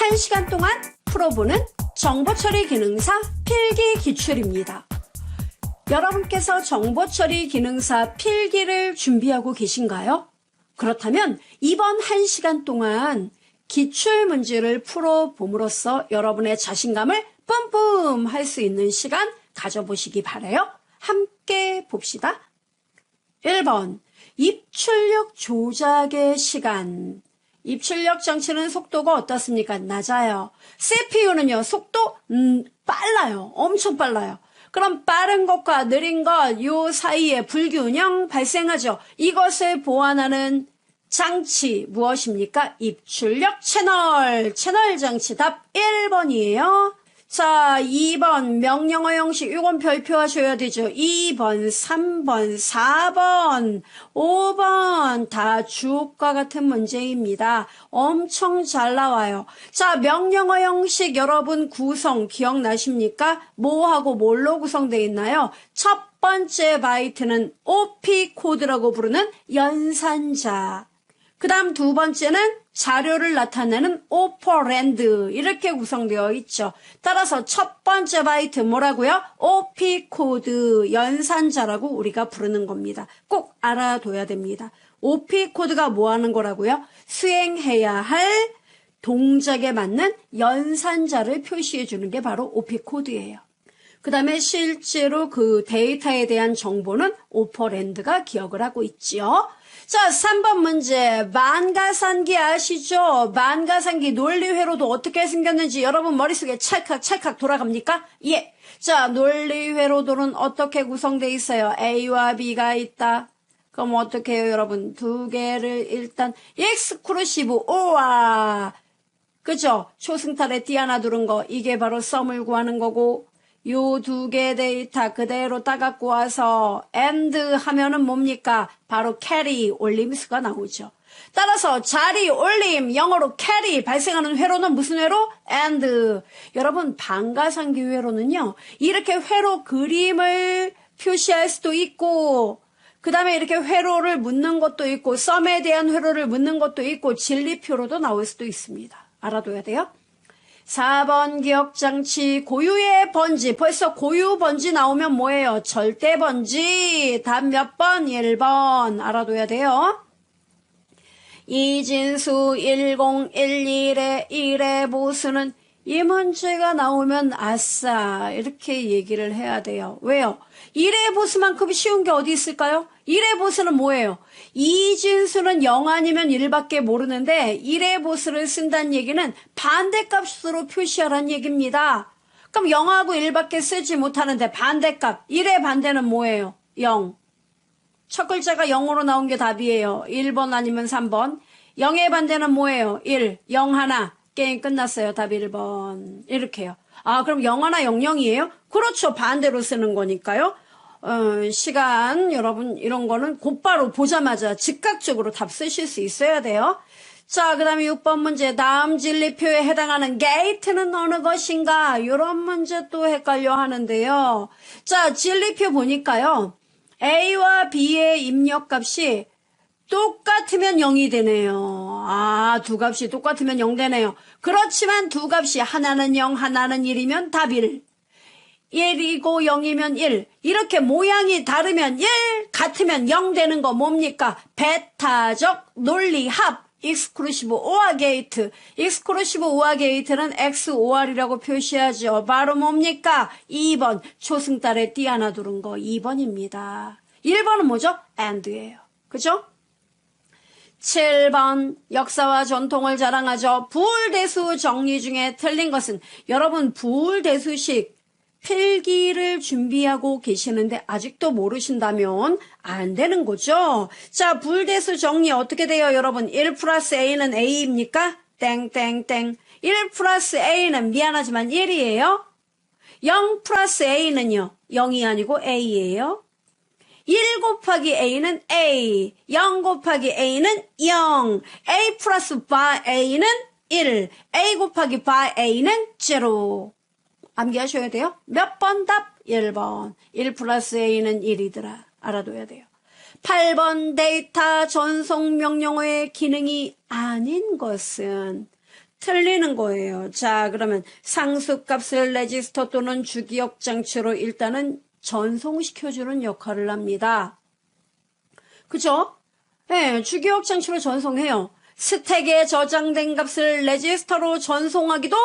1시간 동안 풀어보는 정보처리 기능사 필기 기출입니다. 여러분께서 정보처리 기능사 필기를 준비하고 계신가요? 그렇다면 이번 1시간 동안 기출 문제를 풀어봄으로써 여러분의 자신감을 뿜뿜 할 수 있는 시간 가져보시기 바라요. 함께 봅시다. 1번, 입출력 조작의 시간. 입출력 장치는 속도가 어떻습니까? 낮아요. CPU는요, 속도 빨라요. 엄청 빨라요. 그럼 빠른 것과 느린 것, 요 사이에 불균형 발생하죠. 이것을 보완하는 장치 무엇입니까? 입출력 채널 장치. 답 1번이에요. 자, 2번 명령어 형식, 이건 별표하셔야 되죠. 2번, 3번, 4번, 5번 다 주옥과 같은 문제입니다. 엄청 잘 나와요. 자, 명령어 형식 여러분 구성 기억나십니까? 뭐하고 뭘로 구성되어 있나요? 첫 번째 바이트는 OP 코드라고 부르는 연산자. 그 다음 두 번째는 자료를 나타내는 오퍼랜드 이렇게 구성되어 있죠. 따라서 첫 번째 바이트 뭐라고요? OP 코드 연산자라고 우리가 부르는 겁니다. 꼭 알아둬야 됩니다. OP 코드가 뭐 하는 거라고요? 수행해야 할 동작에 맞는 연산자를 표시해 주는 게 바로 OP 코드예요. 그 다음에 실제로 그 데이터에 대한 정보는 오퍼랜드가 기억을 하고 있지요. 자, 3번 문제. 만가산기 아시죠? 만가산기 논리회로도 어떻게 생겼는지 여러분 머릿속에 찰칵 돌아갑니까? 예. 자, 논리회로도는 어떻게 구성되어 있어요? A와 B가 있다. 그럼 어떻게 해요, 여러분? 두 개를 일단 익스크루시브 OR. 그죠? 초승달에 띠 하나 두른 거. 이게 바로 썸을 구하는 거고. 요 두 개의 데이터 그대로 따갖고 와서 AND 하면은 뭡니까? 바로 carry 올림수가 나오죠. 따라서 자리 올림 영어로 carry 발생하는 회로는 무슨 회로? AND. 여러분 반가상기 회로는요. 이렇게 회로 그림을 표시할 수도 있고 그 다음에 이렇게 회로를 묻는 것도 있고 썸에 대한 회로를 묻는 것도 있고 진리표로도 나올 수도 있습니다. 알아둬야 돼요. 4번 기억장치 고유의 번지. 벌써 고유 번지 나오면 뭐예요? 절대 번지. 답 몇 번? 1번. 알아둬야 돼요. 이진수 1011의 1의 보수는 이 문제가 나오면 아싸 이렇게 얘기를 해야 돼요. 왜요? 1의 보수만큼 쉬운 게 어디 있을까요? 1의 보수는 뭐예요? 이진수는 0 아니면 1밖에 모르는데 1의 보수를 쓴다는 얘기는 반대값으로 표시하라는 얘기입니다. 그럼 0하고 1밖에 쓰지 못하는데 반대값 1의 반대는 뭐예요? 0. 첫 글자가 0으로 나온 게 답이에요. 1번 아니면 3번. 0의 반대는 뭐예요? 1. 0 하나. 게임 끝났어요. 답 1번. 이렇게요. 아, 그럼 0 하나 00이에요? 그렇죠. 반대로 쓰는 거니까요. 시간 여러분 이런 거는 곧바로 보자마자 즉각적으로 답 쓰실 수 있어야 돼요. 자, 그 다음에 6번 문제. 다음 진리표에 해당하는 게이트는 어느 것인가? 이런 문제 또 헷갈려 하는데요. 자, 진리표 보니까요. A와 B의 입력값이 똑같으면 0이 되네요. 아, 두 값이 똑같으면 0 되네요. 그렇지만 두 값이 하나는 0, 하나는 1이면 답 1. 1이고 0이면 1. 이렇게 모양이 다르면 1, 같으면 0 되는 거 뭡니까? 베타적 논리합. 익스클루시브 오아 게이트. 익스클루시브 오아 게이트는 XOR이라고 표시하죠. 바로 뭡니까? 2번. 초승달에 띠 하나 두른 거 2번입니다. 1번은 뭐죠? AND예요. 그죠? 7번 역사와 전통을 자랑하죠. 부울대수 정리 중에 틀린 것은 여러분 부울대수식 필기를 준비하고 계시는데 아직도 모르신다면 안 되는 거죠. 자, 부울대수 정리 어떻게 돼요, 여러분? 1 플러스 A는 A입니까? 땡땡땡. 1 플러스 A는 미안하지만 1이에요. 0 플러스 A는요. 0이 아니고 A예요. 1 곱하기 A는 A, 0 곱하기 A는 0, A 플러스 by A는 1, A 곱하기 by A는 0. 암기하셔야 돼요. 몇 번 답? 1번. 1 플러스 A는 1이더라. 알아둬야 돼요. 8번 데이터 전송 명령어의 기능이 아닌 것은 틀리는 거예요. 자, 그러면 상수값을 레지스터 또는 주기억 장치로 일단은 전송시켜주는 역할을 합니다. 그죠? 네, 주기억 장치로 전송해요. 스택에 저장된 값을 레지스터로 전송하기도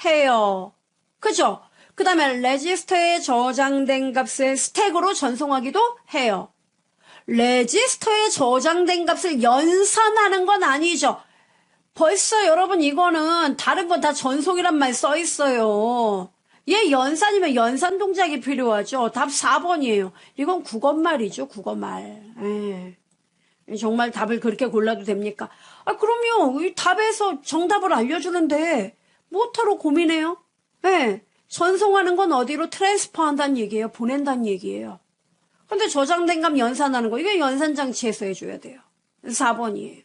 해요. 그죠? 그 다음에 레지스터에 저장된 값을 스택으로 전송하기도 해요. 레지스터에 저장된 값을 연산하는 건 아니죠. 벌써 여러분 이거는 다른 건 다 전송이란 말 써 있어요. 얘 연산이면 연산 동작이 필요하죠. 답 4번이에요. 이건 국어말이죠. 국어말. 정말 답을 그렇게 골라도 됩니까? 아, 그럼요. 이 답에서 정답을 알려주는데 뭐하러 고민해요? 전송하는 건 어디로 트랜스퍼 한다는 얘기예요. 보낸다는 얘기예요. 근데 저장된 값 연산하는 거, 이게 연산장치에서 해줘야 돼요. 4번이에요.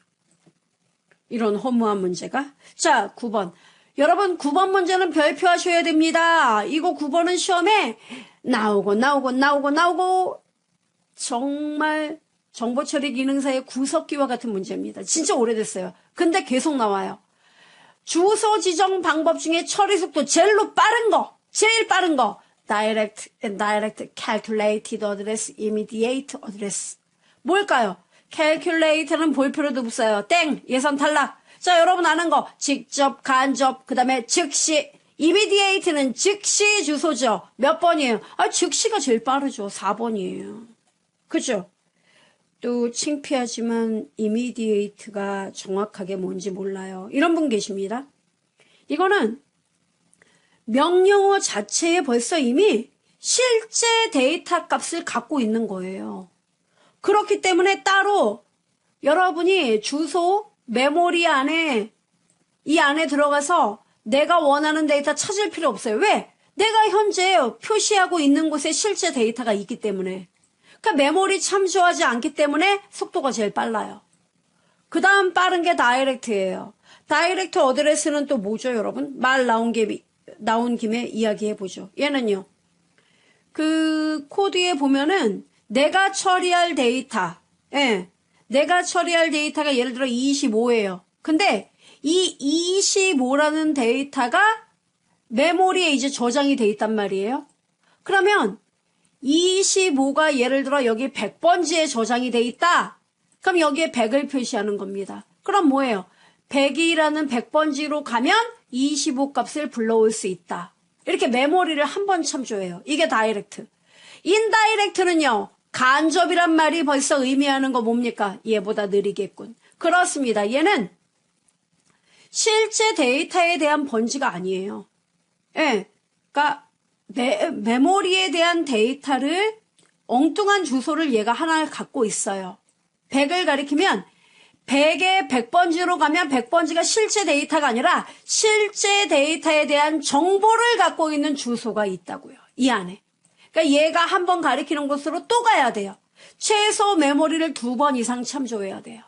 이런 허무한 문제가. 자, 9번. 여러분 9번 문제는 별표 하셔야 됩니다. 이거 9번은 시험에 나오고 정말 정보처리 기능사의 구석기와 같은 문제입니다. 진짜 오래됐어요. 근데 계속 나와요. 주소 지정 방법 중에 처리 속도 제일 빠른 거. Direct calculated address, immediate address. 뭘까요? calculate는 볼 필요도 없어요. 땡! 예선 탈락. 자, 여러분 아는 거. 직접, 간접, 그 다음에 즉시. immediate는 즉시 주소죠. 몇 번이에요? 아, 즉시가 제일 빠르죠. 4번이에요. 그죠? 또 창피하지만 immediate가 정확하게 뭔지 몰라요. 이런 분 계십니다. 이거는 명령어 자체에 벌써 이미 실제 데이터 값을 갖고 있는 거예요. 그렇기 때문에 따로 여러분이 주소 메모리 안에 이 안에 들어가서 내가 원하는 데이터 찾을 필요 없어요. 왜? 내가 현재 표시하고 있는 곳에 실제 데이터가 있기 때문에. 그러니까 메모리 참조하지 않기 때문에 속도가 제일 빨라요. 그 다음 빠른 게 다이렉트예요. 다이렉트 어드레스는 또 뭐죠, 여러분? 말 나온 김에 이야기해보죠. 얘는요. 그 코드에 보면은 내가 처리할 데이터, 내가 처리할 데이터가 예를 들어 25예요. 근데 이 25라는 데이터가 메모리에 이제 저장이 돼 있단 말이에요. 그러면 25가 예를 들어 여기 100번지에 저장이 돼 있다. 그럼 여기에 100을 표시하는 겁니다. 그럼 뭐예요? 100이라는 100번지로 가면 25 값을 불러올 수 있다. 이렇게 메모리를 한 번 참조해요. 이게 다이렉트. 인다이렉트는요. 간접이란 말이 벌써 의미하는 거 뭡니까? 얘보다 느리겠군. 그렇습니다. 얘는 실제 데이터에 대한 번지가 아니에요. 그러니까 메모리에 대한 데이터를 엉뚱한 주소를 얘가 하나 갖고 있어요. 100을 가리키면 100에 100번지로 가면 100번지가 실제 데이터가 아니라 실제 데이터에 대한 정보를 갖고 있는 주소가 있다고요. 이 안에. 그러니까 얘가 한 번 가리키는 곳으로 또 가야 돼요. 최소 메모리를 2번 이상 참조해야 돼요.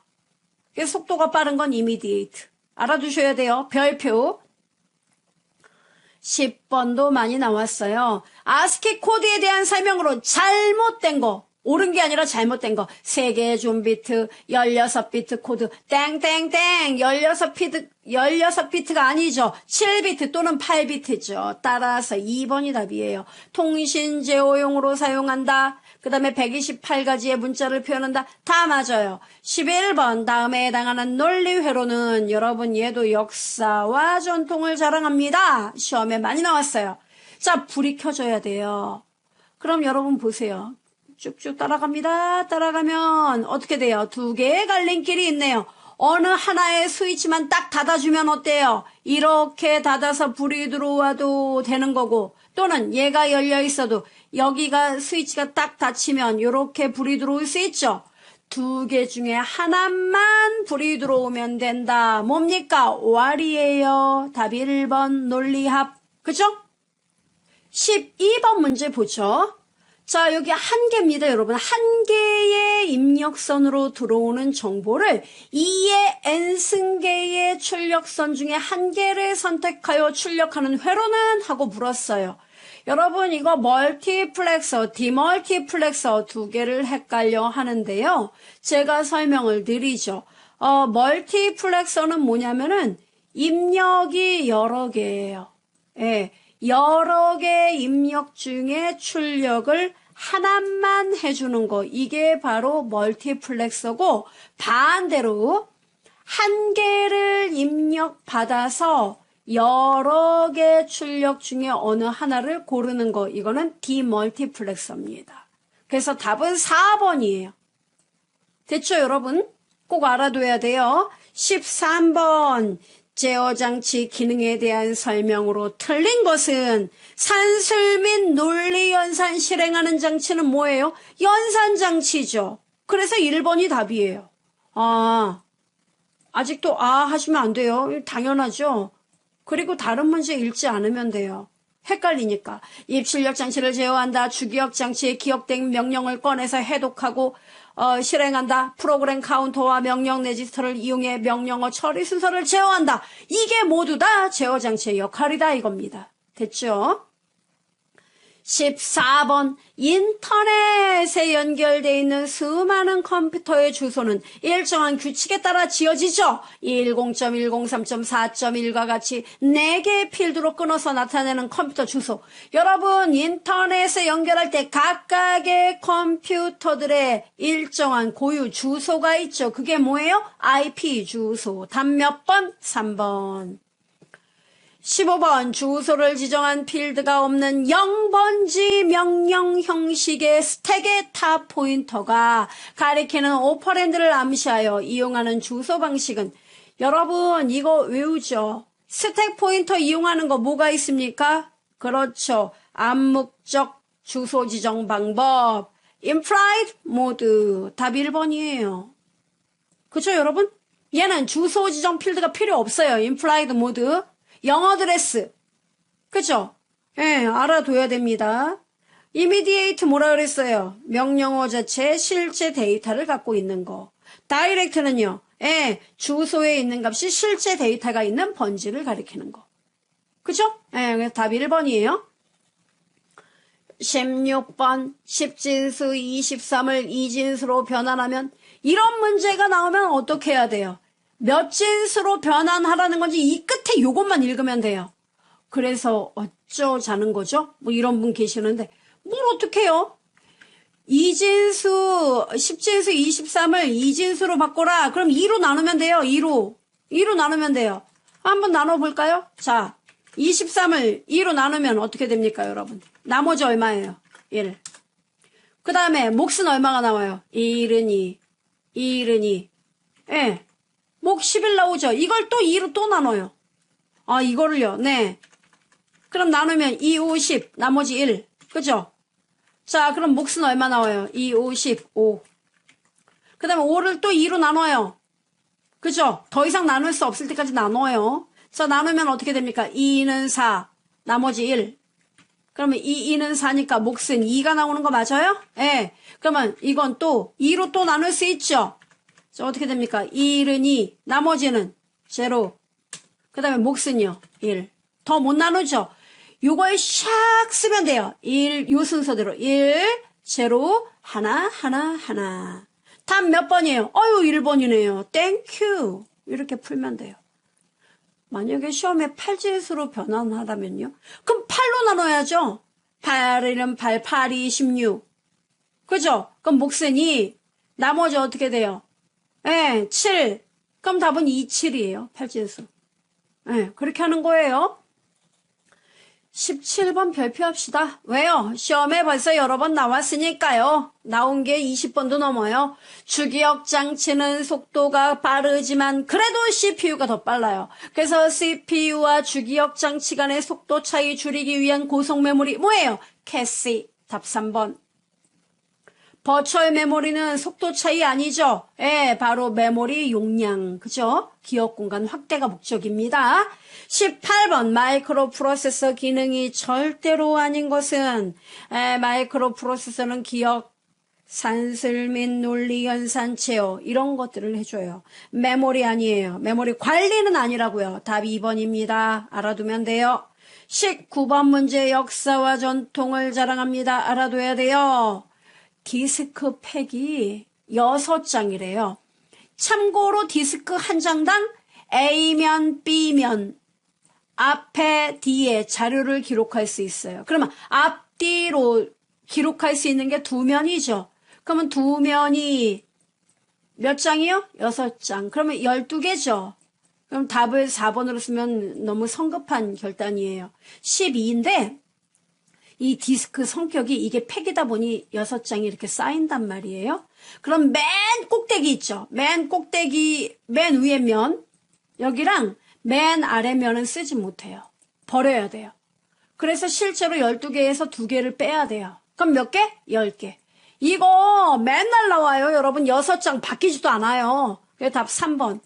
그래서 속도가 빠른 건 immediate. 알아두셔야 돼요. 별표. 10번도 많이 나왔어요. ASCII 코드에 대한 설명으로 잘못된 거, 옳은 게 아니라 잘못된 거. 3개의 존비트, 16비트 코드, 땡땡땡, 16비트가 아니죠. 7비트 또는 8비트죠. 따라서 2번이 답이에요. 통신 제어용으로 사용한다. 그 다음에 128가지의 문자를 표현한다. 다 맞아요. 11번 다음에 해당하는 논리 회로는 여러분 얘도 역사와 전통을 자랑합니다. 시험에 많이 나왔어요. 자, 불이 켜져야 돼요. 그럼 여러분 보세요. 쭉쭉 따라갑니다. 따라가면 어떻게 돼요? 2개의 갈림길이 있네요. 어느 하나의 스위치만 딱 닫아주면 어때요? 이렇게 닫아서 불이 들어와도 되는 거고, 또는 얘가 열려 있어도 여기가 스위치가 딱 닫히면 이렇게 불이 들어올 수 있죠. 2개 중에 하나만 불이 들어오면 된다. 뭡니까? 오알이에요. 답이 1번 논리합. 그죠? 12번 문제 보죠. 자, 여기 한 개입니다, 여러분. 한 개의 입력선으로 들어오는 정보를 2의 n승계의 출력선 중에 한 개를 선택하여 출력하는 회로는 하고 물었어요. 여러분 이거 멀티플렉서, 디멀티플렉서 2개를 헷갈려 하는데요. 제가 설명을 드리죠. 멀티플렉서는 뭐냐면은 입력이 여러 개예요. 예, 여러 개 입력 중에 출력을 하나만 해주는 거. 이게 바로 멀티플렉서고, 반대로 한 개를 입력받아서 여러 개 출력 중에 어느 하나를 고르는 거. 이거는 디멀티플렉서입니다. 그래서 답은 4번이에요. 됐죠, 여러분? 꼭 알아둬야 돼요. 13번. 제어장치 기능에 대한 설명으로 틀린 것은 산술 및 논리연산 실행하는 장치는 뭐예요? 연산장치죠. 그래서 1번이 답이에요. 아직도 하시면 안 돼요. 당연하죠. 그리고 다른 문제 읽지 않으면 돼요. 헷갈리니까. 입출력 장치를 제어한다. 주기억 장치에 기억된 명령을 꺼내서 해독하고 실행한다. 프로그램 카운터와 명령 레지스터를 이용해 명령어 처리 순서를 제어한다. 이게 모두 다 제어 장치의 역할이다 이겁니다. 됐죠? 14번. 인터넷에 연결되어 있는 수많은 컴퓨터의 주소는 일정한 규칙에 따라 지어지죠. 10.103.4.1과 같이 4개의 필드로 끊어서 나타내는 컴퓨터 주소. 여러분, 인터넷에 연결할 때 각각의 컴퓨터들의 일정한 고유 주소가 있죠. 그게 뭐예요? IP 주소. 답 몇 번? 3번. 15번. 주소를 지정한 필드가 없는 0번지 명령 형식의 스택의 탑 포인터가 가리키는 오퍼랜드를 암시하여 이용하는 주소 방식은, 여러분 이거 외우죠. 스택 포인터 이용하는 거 뭐가 있습니까? 그렇죠. 암묵적 주소 지정 방법. implied mode. 답 1번이에요. 그렇죠, 여러분? 얘는 주소 지정 필드가 필요 없어요. implied mode. 영어 드레스. 그죠? 예, 알아둬야 됩니다. immediate 뭐라 그랬어요? 명령어 자체의 실제 데이터를 갖고 있는 거. direct는요, 예, 주소에 있는 값이 실제 데이터가 있는 번지를 가리키는 거. 그죠? 예, 그래서 답 1번이에요. 16번. 10진수 23을 2진수로 변환하면, 이런 문제가 나오면 어떻게 해야 돼요? 몇 진수로 변환하라는 건지 이 끝에 요것만 읽으면 돼요. 그래서 어쩌자는 거죠? 뭐 이런 분 계시는데 뭘 어떻게 해요? 2진수 10진수 23을 2진수로 바꿔라. 그럼 2로 나누면 돼요. 2로 나누면 돼요. 한번 나눠볼까요? 자, 23을 2로 나누면 어떻게 됩니까, 여러분? 나머지 얼마예요? 1. 그 다음에 몫은 얼마가 나와요? 1은 2. 1은 2. 예. 목 10일 나오죠. 이걸 또 2로 또 나눠요. 이거를요. 네. 그럼 나누면 2, 5, 10. 나머지 1. 그죠? 자, 그럼 몫은 얼마 나와요? 2, 5, 10, 5. 그 다음에 5를 또 2로 나눠요. 그죠? 더 이상 나눌 수 없을 때까지 나눠요. 자, 나누면 어떻게 됩니까? 2는 4. 나머지 1. 그러면 2는 4니까 몫은 2가 나오는 거 맞아요? 예. 네. 그러면 이건 또 2로 또 나눌 수 있죠? 자, 어떻게 됩니까? 1은 2, 나머지는 0. 그 다음에 몫은요, 1. 더 못 나누죠? 요거에 샥 쓰면 돼요. 1, 요 순서대로. 1, 0, 하나, 하나, 하나. 답 몇 번이에요? 1번이네요. 땡큐. 이렇게 풀면 돼요. 만약에 시험에 8진수로 변환하라면요? 그럼 8로 나눠야죠? 8, 8, 8, 2, 16. 그죠? 그럼 몫은 2. 나머지 어떻게 돼요? 예, 7. 그럼 답은 2, 7이에요. 8진수. 예, 그렇게 하는 거예요. 17번 별표합시다. 왜요? 시험에 벌써 여러 번 나왔으니까요. 나온 게 20번도 넘어요. 주기억 장치는 속도가 빠르지만 그래도 CPU가 더 빨라요. 그래서 CPU와 주기억 장치 간의 속도 차이 줄이기 위한 고속 메모리 뭐예요? 캐시. 답 3번. 버추얼 메모리는 속도 차이 아니죠? 예, 바로 메모리 용량, 그죠? 기억 공간 확대가 목적입니다. 18번 마이크로 프로세서 기능이 절대로 아닌 것은, 마이크로 프로세서는 기억, 산술 및 논리 연산 제어 이런 것들을 해줘요. 메모리 아니에요. 메모리 관리는 아니라고요. 답 2번입니다. 알아두면 돼요. 19번 문제 역사와 전통을 자랑합니다. 알아둬야 돼요. 디스크 팩이 6장이래요. 참고로 디스크 한 장당 A면, B면, 앞에, 뒤에 자료를 기록할 수 있어요. 그러면 앞뒤로 기록할 수 있는 게 2면이죠. 그러면 2면이 몇 장이요? 6장. 그러면 12개죠. 그럼 답을 4번으로 쓰면 너무 성급한 결단이에요. 12인데 이 디스크 성격이 이게 팩이다 보니 6장이 이렇게 쌓인단 말이에요. 그럼 맨 꼭대기 있죠. 맨 꼭대기 맨 위에 면 여기랑 맨 아래 면은 쓰지 못해요. 버려야 돼요. 그래서 실제로 12개에서 2개를 빼야 돼요. 그럼 몇 개? 10개. 이거 맨날 나와요. 여러분 6장 바뀌지도 않아요. 그래서 답 3번.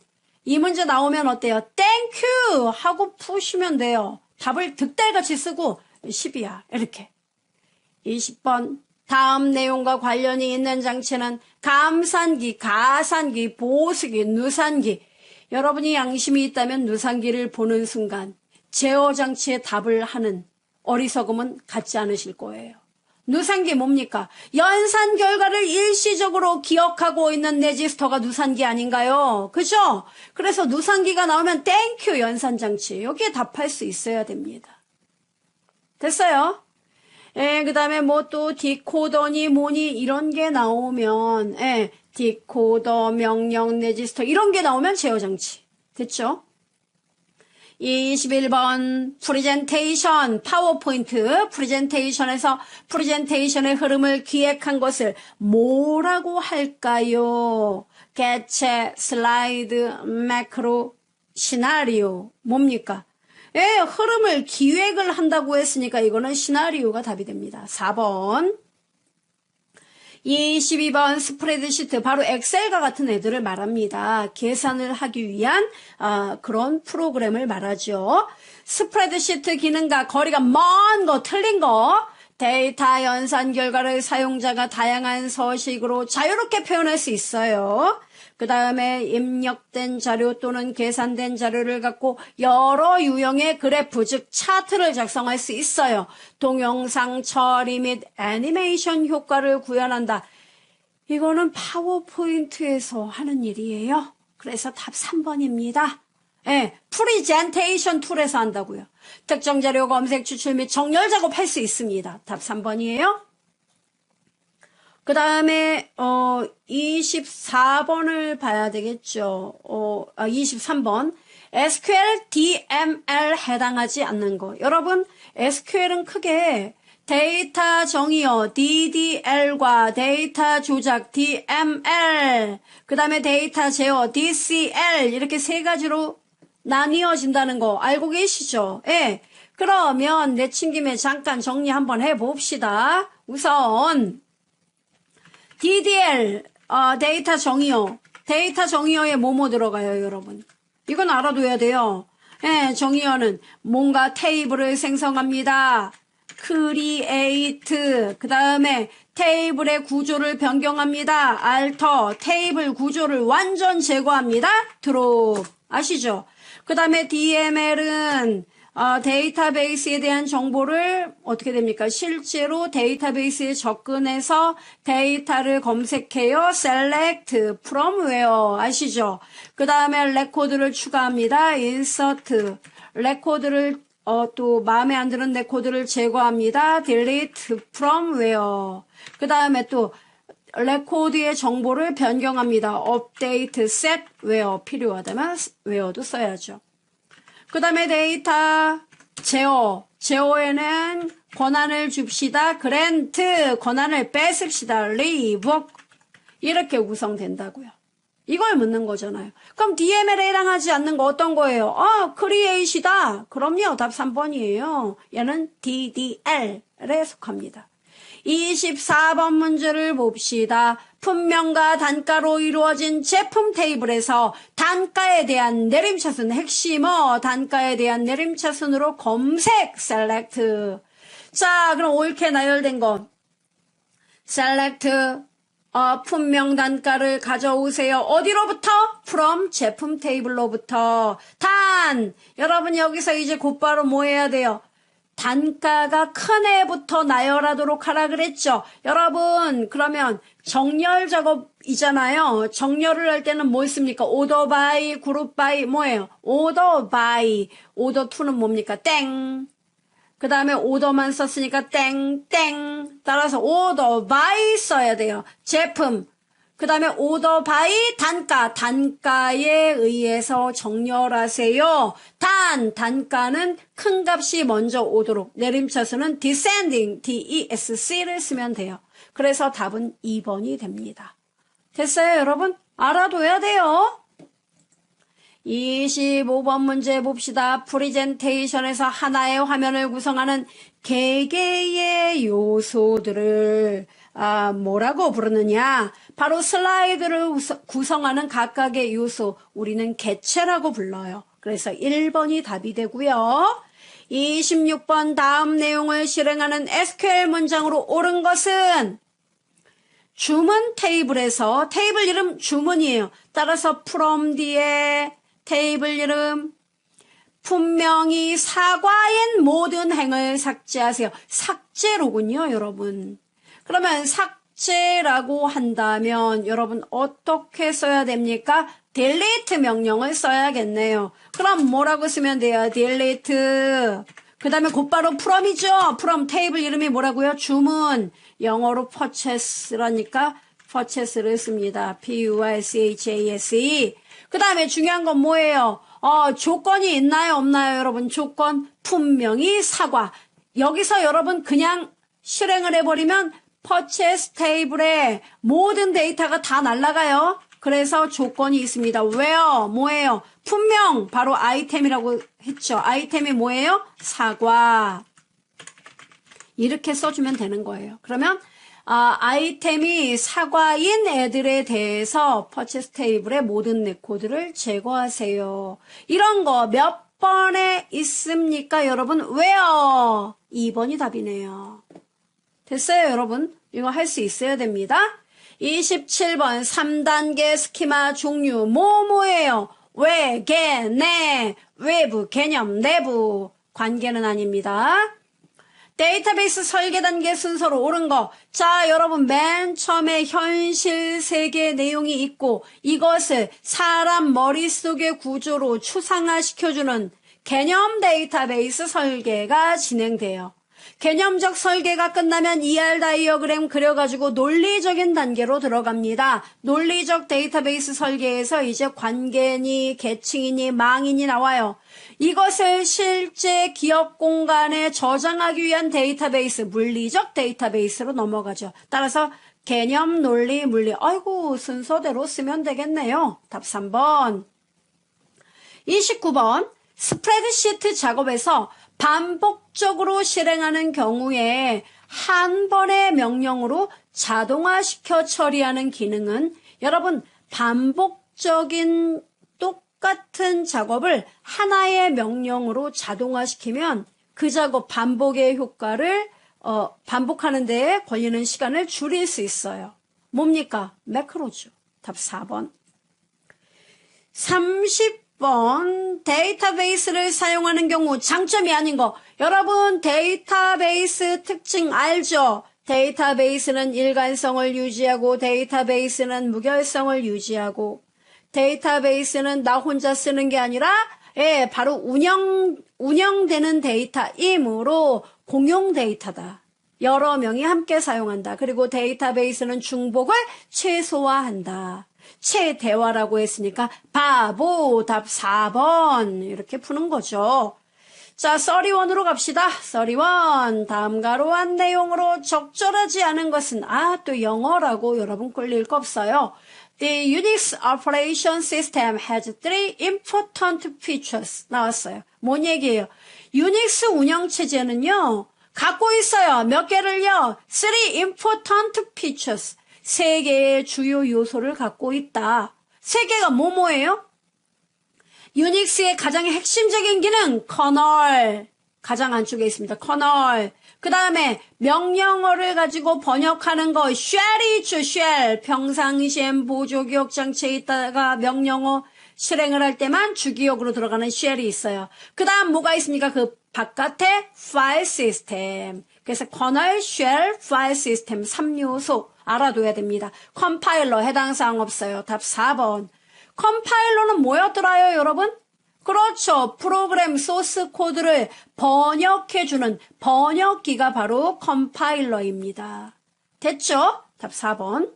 이 문제 나오면 어때요? 땡큐 하고 푸시면 돼요. 답을 득달같이 쓰고 10이야. 이렇게. 20번. 다음 내용과 관련이 있는 장치는 감산기, 가산기, 보수기, 누산기. 여러분이 양심이 있다면 누산기를 보는 순간 제어 장치의 답을 하는 어리석음은 갖지 않으실 거예요. 누산기 뭡니까? 연산 결과를 일시적으로 기억하고 있는 레지스터가 누산기 아닌가요? 그죠? 그래서 누산기가 나오면 땡큐 연산장치. 여기에 답할 수 있어야 됩니다. 됐어요? 예, 그 다음에 뭐 또 디코더니 뭐니 이런 게 나오면 예, 디코더, 명령, 레지스터 이런 게 나오면 제어장치. 됐죠? 21번 프레젠테이션, 파워포인트 프레젠테이션에서 프레젠테이션의 흐름을 기획한 것을 뭐라고 할까요? 개체, 슬라이드, 매크로, 시나리오 뭡니까? 예, 흐름을 기획을 한다고 했으니까 이거는 시나리오가 답이 됩니다. 4번 22번 스프레드시트 바로 엑셀과 같은 애들을 말합니다. 계산을 하기 위한 그런 프로그램을 말하죠. 스프레드시트 기능과 거리가 먼 거 틀린 거 데이터 연산 결과를 사용자가 다양한 서식으로 자유롭게 표현할 수 있어요. 그 다음에 입력된 자료 또는 계산된 자료를 갖고 여러 유형의 그래프 즉 차트를 작성할 수 있어요. 동영상 처리 및 애니메이션 효과를 구현한다. 이거는 파워포인트에서 하는 일이에요. 그래서 답 3번입니다. 예, 프리젠테이션 툴에서 한다고요. 특정 자료 검색 추출 및 정렬 작업할 수 있습니다. 답 3번이에요. 그 다음에 24번을 봐야 되겠죠. 23번 SQL, DML 해당하지 않는 거. 여러분 SQL은 크게 데이터 정의어 DDL과 데이터 조작 DML, 그 다음에 데이터 제어 DCL 이렇게 세 가지로 나뉘어진다는 거 알고 계시죠? 예. 그러면 내친 김에 잠깐 정리 한번 해봅시다. 우선 DDL, 데이터 정의어. 데이터 정의어에 뭐뭐 들어가요, 여러분? 이건 알아둬야 돼요. 예, 정의어는 뭔가 테이블을 생성합니다. create, 그 다음에 테이블의 구조를 변경합니다. alter, 테이블 구조를 완전 제거합니다. drop. 아시죠? 그 다음에 DML은 데이터베이스에 대한 정보를 어떻게 됩니까? 실제로 데이터베이스에 접근해서 데이터를 검색해요. select from where 아시죠? 그 다음에 레코드를 추가합니다. insert 레코드를 또 마음에 안 드는 레코드를 제거합니다. delete from where 그 다음에 또 레코드의 정보를 변경합니다. update set where 필요하다면 where도 써야죠. 그 다음에 데이터 제어, 제어에는 권한을 줍시다. grant, 권한을 뺏읍시다. revoke 이렇게 구성된다고요. 이걸 묻는 거잖아요. 그럼 DML에 해당하지 않는 거 어떤 거예요? create이다. 그럼요. 답 3번이에요. 얘는 DDL에 속합니다. 24번 문제를 봅시다. 품명과 단가로 이루어진 제품 테이블에서 단가에 대한 내림차순 핵심어 단가에 대한 내림차순으로 검색 select. 자, 그럼 옳게 나열된 거 select 품명 단가를 가져오세요. 어디로부터? from 제품 테이블로부터. 단 여러분 여기서 이제 곧바로 뭐 해야 돼요? 단가가 큰 애부터 나열하도록 하라 그랬죠. 여러분, 그러면 정렬 작업이잖아요. 정렬을 할 때는 뭐 있습니까? 오더 바이, 그룹 바이, 뭐예요? 오더 바이. 오더 2는 뭡니까? 땡. 그 다음에 오더만 썼으니까 땡. 따라서 오더 바이 써야 돼요. 제품. 그 다음에 오더 바이 단가. 단가에 의해서 정렬하세요. 단가는 큰 값이 먼저 오도록. 내림차순은 descending, DESC를 쓰면 돼요. 그래서 답은 2번이 됩니다. 됐어요, 여러분? 알아둬야 돼요. 25번 문제 봅시다. 프리젠테이션에서 하나의 화면을 구성하는 개개의 요소들을 뭐라고 부르느냐? 바로 슬라이드를 구성하는 각각의 요소, 우리는 개체라고 불러요. 그래서 1번이 답이 되고요. 26번 다음 내용을 실행하는 SQL 문장으로 옳은 것은 주문 테이블에서 테이블 이름 주문이에요. 따라서 from 뒤에 테이블 이름 분명히 사과인 모든 행을 삭제하세요. 삭제로군요, 여러분. 그러면 삭제라고 한다면 여러분 어떻게 써야 됩니까? delete 명령을 써야겠네요. 그럼 뭐라고 쓰면 돼요? delete. 그 다음에 곧바로 from이죠. from 테이블 이름이 뭐라고요? 주문. 영어로 purchase라니까 purchase를 씁니다. P-U-R-C-H-A-S-E. 그 다음에 중요한 건 뭐예요? 조건이 있나요? 없나요? 여러분 조건 분명히 사과. 여기서 여러분 그냥 실행을 해버리면 purchase 테이블에 모든 데이터가 다 날아가요. 그래서 조건이 있습니다. where 뭐예요? 분명 바로 아이템이라고 했죠. 아이템이 뭐예요? 사과. 이렇게 써주면 되는 거예요. 그러면 아이템이 사과인 애들에 대해서 purchase 테이블의 모든 레코드를 제거하세요. 이런 거 몇 번에 있습니까, 여러분? where 2번이 답이네요. 됐어요, 여러분? 이거 할 수 있어야 됩니다. 27번 3단계 스키마 종류 뭐예요? 왜, 개, 내, 외부, 개념, 내부. 관계는 아닙니다. 데이터베이스 설계 단계 순서로 옳은 거. 자, 여러분 맨 처음에 현실 세계 내용이 있고 이것을 사람 머릿속의 구조로 추상화시켜주는 개념 데이터베이스 설계가 진행돼요. 개념적 설계가 끝나면 ER 다이어그램 그려가지고 논리적인 단계로 들어갑니다. 논리적 데이터베이스 설계에서 이제 관계니 계층이니 망이니 나와요. 이것을 실제 기업 공간에 저장하기 위한 데이터베이스, 물리적 데이터베이스로 넘어가죠. 따라서 개념, 논리, 물리. 아이고 순서대로 쓰면 되겠네요. 답 3번. 29번 스프레드시트 작업에서 반복적으로 실행하는 경우에 한 번의 명령으로 자동화시켜 처리하는 기능은 여러분 반복적인 똑같은 작업을 하나의 명령으로 자동화시키면 그 작업 반복의 효과를 반복하는 데에 걸리는 시간을 줄일 수 있어요. 뭡니까? 매크로죠. 답 4번. 30번 데이터베이스를 사용하는 경우 장점이 아닌 거. 여러분 데이터베이스 특징 알죠? 데이터베이스는 일관성을 유지하고 데이터베이스는 무결성을 유지하고 데이터베이스는 나 혼자 쓰는 게 아니라 바로 운영되는 데이터이므로 공용 데이터다. 여러 명이 함께 사용한다. 그리고 데이터베이스는 중복을 최소화한다. 최대화라고 했으니까 바보 답 4번 이렇게 푸는 거죠. 자, 31으로 갑시다. 31 다음과 같은 내용으로 적절하지 않은 것은 또 영어라고 여러분 꼴릴 거 없어요. The Unix operation system has three important features. 나왔어요. 뭔 얘기예요? 유닉스 운영체제는요. 갖고 있어요. 몇 개를요? Three important features. 3개의 주요 요소를 갖고 있다. 3개가 뭐예요? 유닉스의 가장 핵심적인 기능, 커널. 가장 안쪽에 있습니다. 커널. 그 다음에 명령어를 가지고 번역하는 거, shell이 있죠, shell. 평상시엔 보조기억 장치에 있다가 명령어 실행을 할 때만 주기억으로 들어가는 쉘이 있어요. 그 다음 뭐가 있습니까? 그 바깥에 파일 시스템. 그래서 커널, 쉘, 파일 시스템 3요소 알아둬야 됩니다. 컴파일러 해당 사항 없어요. 답 4번. 컴파일러는 뭐였더라요, 여러분? 그렇죠. 프로그램 소스 코드를 번역해주는 번역기가 바로 컴파일러입니다. 됐죠? 답 4번.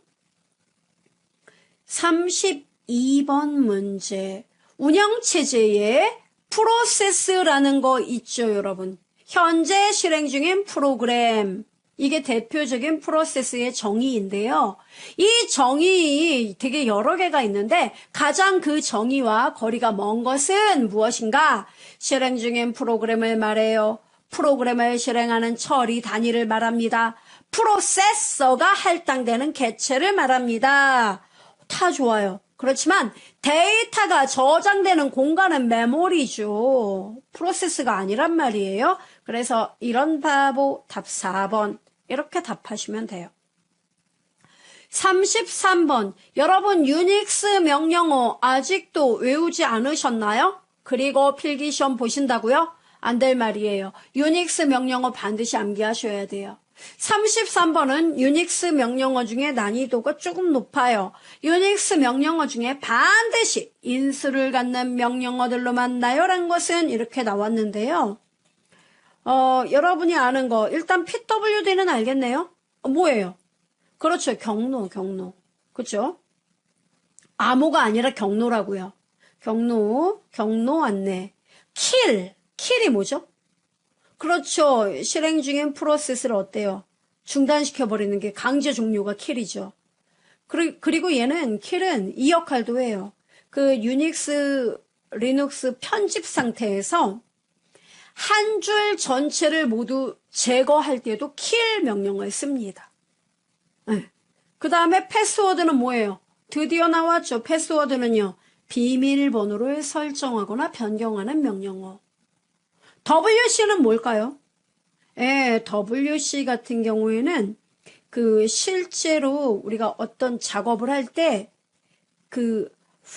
32번 문제. 운영체제에 프로세스라는 거 있죠, 여러분. 현재 실행 중인 프로그램. 이게 대표적인 프로세스의 정의인데요. 이 정의 되게 여러 개가 있는데 가장 그 정의와 거리가 먼 것은 무엇인가? 실행 중인 프로그램을 말해요. 프로그램을 실행하는 처리 단위를 말합니다. 프로세서가 할당되는 개체를 말합니다. 다 좋아요. 그렇지만 데이터가 저장되는 공간은 메모리죠. 프로세스가 아니란 말이에요. 그래서 이런 바보 답 4번 이렇게 답하시면 돼요. 33번 여러분 유닉스 명령어 아직도 외우지 않으셨나요? 그리고 필기시험 보신다고요? 안 될 말이에요. 유닉스 명령어 반드시 암기하셔야 돼요. 33번은 유닉스 명령어 중에 난이도가 조금 높아요. 유닉스 명령어 중에 반드시 인수를 갖는 명령어들로만 나열한 것은 이렇게 나왔는데요. 여러분이 아는 거 일단 PWD는 알겠네요. 뭐예요? 그렇죠. 경로. 그렇죠? 암호가 아니라 경로라고요. 경로 안내. 킬이 뭐죠? 그렇죠. 실행 중인 프로세스를 어때요? 중단시켜버리는 게 강제 종료가 킬이죠. 그리고 얘는 킬은 이 역할도 해요. 그 유닉스, 리눅스 편집 상태에서 한 줄 전체를 모두 제거할 때도 킬 명령을 씁니다. 네. 그 다음에 패스워드는 뭐예요? 드디어 나왔죠. 패스워드는요. 비밀번호를 설정하거나 변경하는 명령어. WC는 뭘까요? WC 같은 경우에는 그 실제로 우리가 어떤 작업을 할 때 그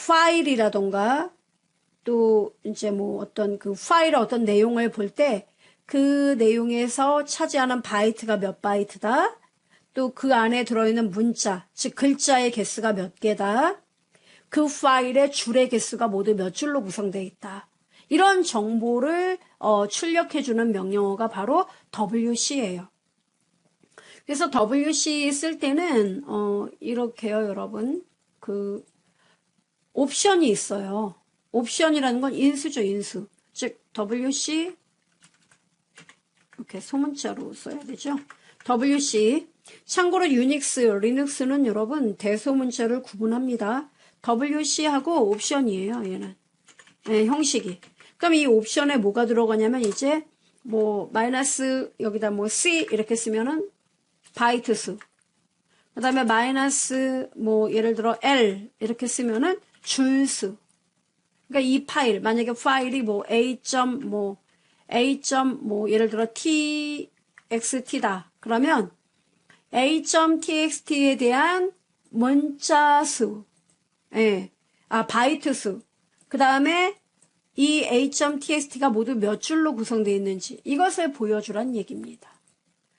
파일이라던가 또 이제 뭐 어떤 그 파일의 어떤 내용을 볼 때 그 내용에서 차지하는 바이트가 몇 바이트다. 또 그 안에 들어있는 문자, 즉 글자의 개수가 몇 개다. 그 파일의 줄의 개수가 모두 몇 줄로 구성되어 있다. 이런 정보를 출력해주는 명령어가 바로 WC예요. 그래서 WC 쓸 때는 이렇게요, 여러분. 그 옵션이 있어요. 옵션이라는 건 인수죠, 인수. 즉 WC 이렇게 소문자로 써야 되죠. WC. 참고로 유닉스, 리눅스는 여러분 대소문자를 구분합니다. WC하고 옵션이에요, 얘는. 네, 형식이. 그럼 이 옵션에 뭐가 들어가냐면 이제 뭐 마이너스 여기다 뭐 C 이렇게 쓰면은 바이트 수. 그 다음에 마이너스 뭐 예를 들어 L 이렇게 쓰면은 줄수. 그러니까 이 파일 만약에 파일이 뭐 A 예를 들어 txt다. 그러면 a.txt에 대한 문자 수. 예. 바이트 수. 그 다음에 이 a.txt가 모두 몇 줄로 구성되어 있는지 이것을 보여주란 얘기입니다.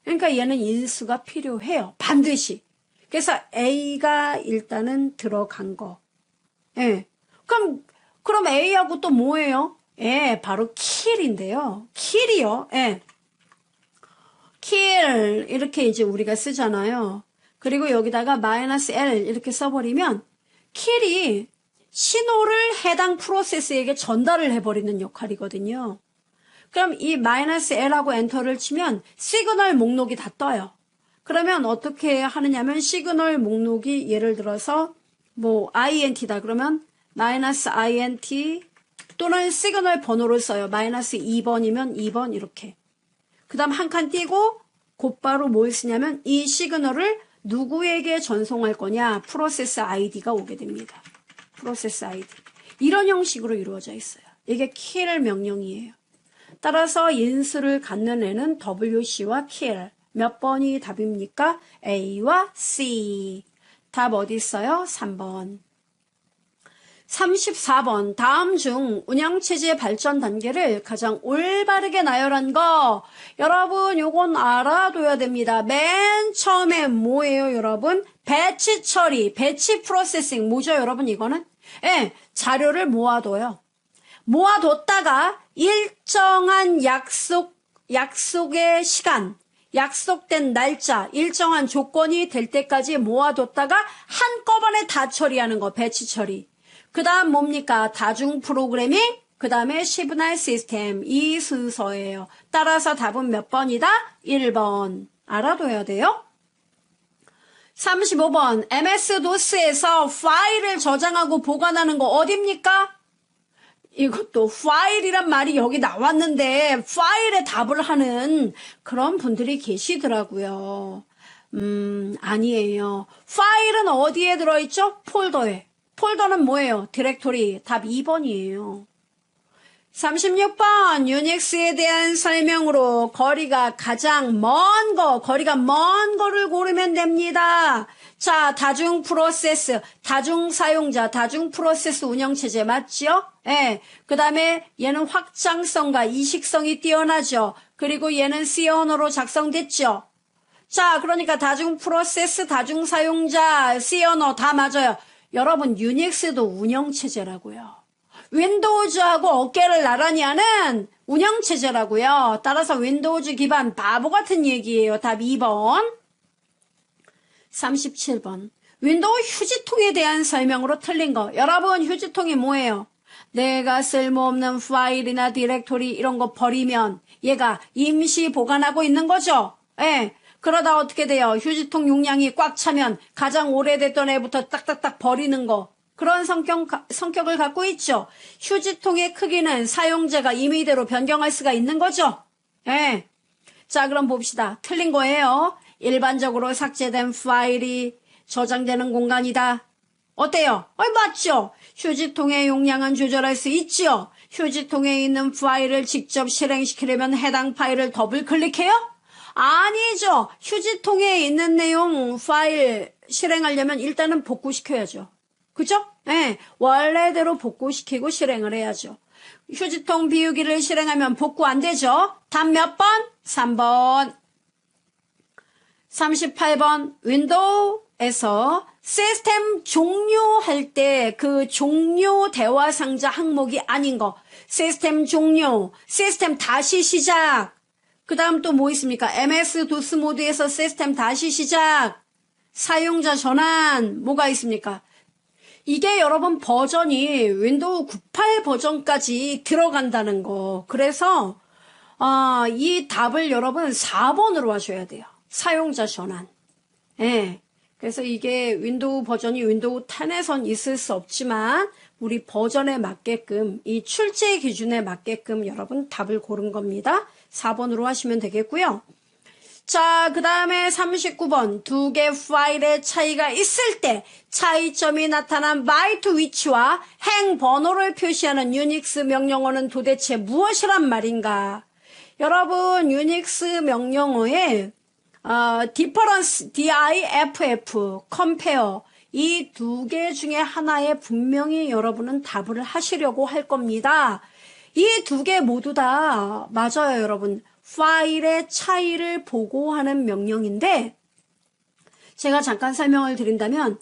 그러니까 얘는 인수가 필요해요. 반드시. 그래서 a가 일단은 들어간 거. 예. 그럼 a하고 또 뭐예요? 예, 바로 킬인데요. 킬이요. 예. 킬 이렇게 이제 우리가 쓰잖아요. 그리고 여기다가 마이너스 L 이렇게 써버리면 킬이 신호를 해당 프로세스에게 전달을 해버리는 역할이거든요. 그럼 이 마이너스 L하고 엔터를 치면 시그널 목록이 다 떠요. 그러면 어떻게 하느냐면 시그널 목록이 예를 들어서 뭐 INT다 그러면 마이너스 INT 또는 시그널 번호를 써요. 마이너스 2번이면 2번 이렇게. 그 다음 한 칸 띄고 곧바로 뭘 쓰냐면 이 시그널을 누구에게 전송할 거냐 프로세스 아이디가 오게 됩니다. 프로세스 아이디. 이런 형식으로 이루어져 있어요. 이게 킬 명령이에요. 따라서 인수를 갖는 애는 WC와 킬. 몇 번이 답입니까? A와 C. 답 어디 있어요? 3번. 34번 다음 중 운영체제의 발전 단계를 가장 올바르게 나열한 거. 여러분 요건 알아둬야 됩니다. 맨 처음에 뭐예요 여러분? 배치 처리, 배치 프로세싱. 뭐죠 여러분 이거는? 예, 자료를 모아둬요. 모아뒀다가 일정한 약속의 시간, 약속된 날짜, 일정한 조건이 될 때까지 모아뒀다가 한꺼번에 다 처리하는 거, 배치 처리. 그 다음 뭡니까? 다중 프로그래밍, 그 다음에 시그널 시스템. 이 순서예요. 따라서 답은 몇 번이다? 1번. 알아둬야 돼요. 35번 MS-DOS에서 파일을 저장하고 보관하는 거 어딥니까? 이것도 파일이란 말이 여기 나왔는데 파일에 답을 하는 그런 분들이 계시더라고요. 아니에요. 파일은 어디에 들어있죠? 폴더에. 폴더는 뭐예요? 디렉토리. 답 2번이에요. 36번 유닉스에 대한 설명으로 거리가 먼 거를 고르면 됩니다. 자, 다중 프로세스, 다중 사용자, 다중 프로세스 운영체제 맞죠? 예. 그 다음에 얘는 확장성과 이식성이 뛰어나죠. 그리고 얘는 C 언어로 작성됐죠. 자, 그러니까 다중 프로세스, 다중 사용자, C 언어 다 맞아요. 여러분 유닉스도 운영체제라고요. 윈도우즈하고 어깨를 나란히 하는 운영체제라고요. 따라서 윈도우즈 기반 바보 같은 얘기예요. 답 2번. 37번. 윈도우 휴지통에 대한 설명으로 틀린 거. 여러분 휴지통이 뭐예요? 내가 쓸모없는 파일이나 디렉토리 이런 거 버리면 얘가 임시 보관하고 있는 거죠. 예. 그러다 어떻게 돼요? 휴지통 용량이 꽉 차면 가장 오래됐던 애부터 딱딱딱 버리는 거. 그런 성격을 갖고 있죠. 휴지통의 크기는 사용자가 임의대로 변경할 수가 있는 거죠. 예. 자, 그럼 봅시다. 틀린 거예요. 일반적으로 삭제된 파일이 저장되는 공간이다. 어때요? 맞죠? 휴지통의 용량은 조절할 수 있죠. 휴지통에 있는 파일을 직접 실행시키려면 해당 파일을 더블 클릭해요? 아니죠. 휴지통에 있는 내용 파일 실행하려면 일단은 복구시켜야죠. 그죠? 네, 원래대로 복구시키고 실행을 해야죠. 휴지통 비우기를 실행하면 복구 안 되죠? 답 몇 번? 3번. 38번 윈도우에서 시스템 종료할 때 그 종료 대화 상자 항목이 아닌 거. 시스템 종료, 시스템 다시 시작. 그 다음 또 뭐 있습니까? MS-DOS 모드에서 시스템 다시 시작. 사용자 전환. 뭐가 있습니까? 이게 여러분 버전이 윈도우 98 버전까지 들어간다는 거. 그래서 이 답을 여러분 4번으로 하셔야 돼요. 사용자 전환. 예. 그래서 이게 윈도우 버전이 윈도우 10에선 있을 수 없지만 우리 버전에 맞게끔 이 출제 기준에 맞게끔 여러분 답을 고른 겁니다. 4번으로 하시면 되겠고요. 자, 그 다음에 39번 두 개 파일의 차이가 있을 때 차이점이 나타난 바이트 위치와 행 번호를 표시하는 유닉스 명령어는 도대체 무엇이란 말인가? 여러분 유닉스 명령어에 difference, diff, compare 이 두 개 중에 하나에 분명히 여러분은 답을 하시려고 할 겁니다. 이 두 개 모두 다 맞아요, 여러분. 파일의 차이를 보고하는 명령인데 제가 잠깐 설명을 드린다면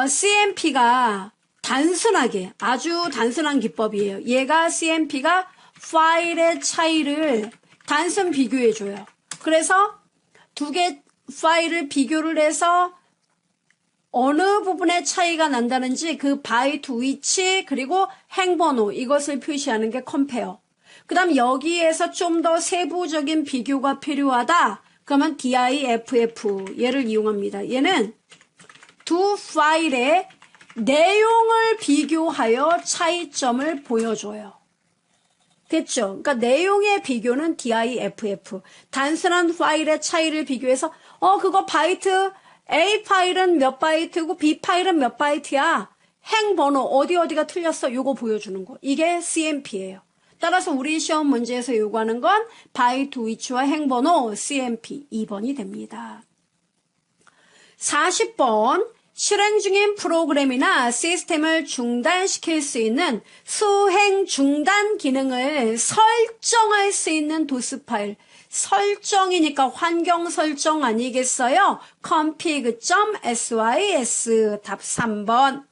CMP가 단순하게 아주 단순한 기법이에요. 얘가 CMP가 파일의 차이를 단순 비교해줘요. 그래서 두 개 파일을 비교를 해서 어느 부분에 차이가 난다는지 그 바이트 위치 그리고 행번호 이것을 표시하는 게 컴페어. 그 다음 여기에서 좀 더 세부적인 비교가 필요하다. 그러면 diff 얘를 이용합니다. 얘는 두 파일의 내용을 비교하여 차이점을 보여줘요. 됐죠? 그러니까 내용의 비교는 diff. 단순한 파일의 차이를 비교해서 그거 바이트 A 파일은 몇 바이트고 B 파일은 몇 바이트야. 행번호 어디가 틀렸어. 요거 보여주는 거. 이게 CMP예요. 따라서 우리 시험 문제에서 요구하는 건 바이트 위치와 행번호 CMP 2번이 됩니다. 40번 실행 중인 프로그램이나 시스템을 중단시킬 수 있는 수행 중단 기능을 설정할 수 있는 도스 파일. 설정이니까 환경 설정 아니겠어요? config.sys 답 3번.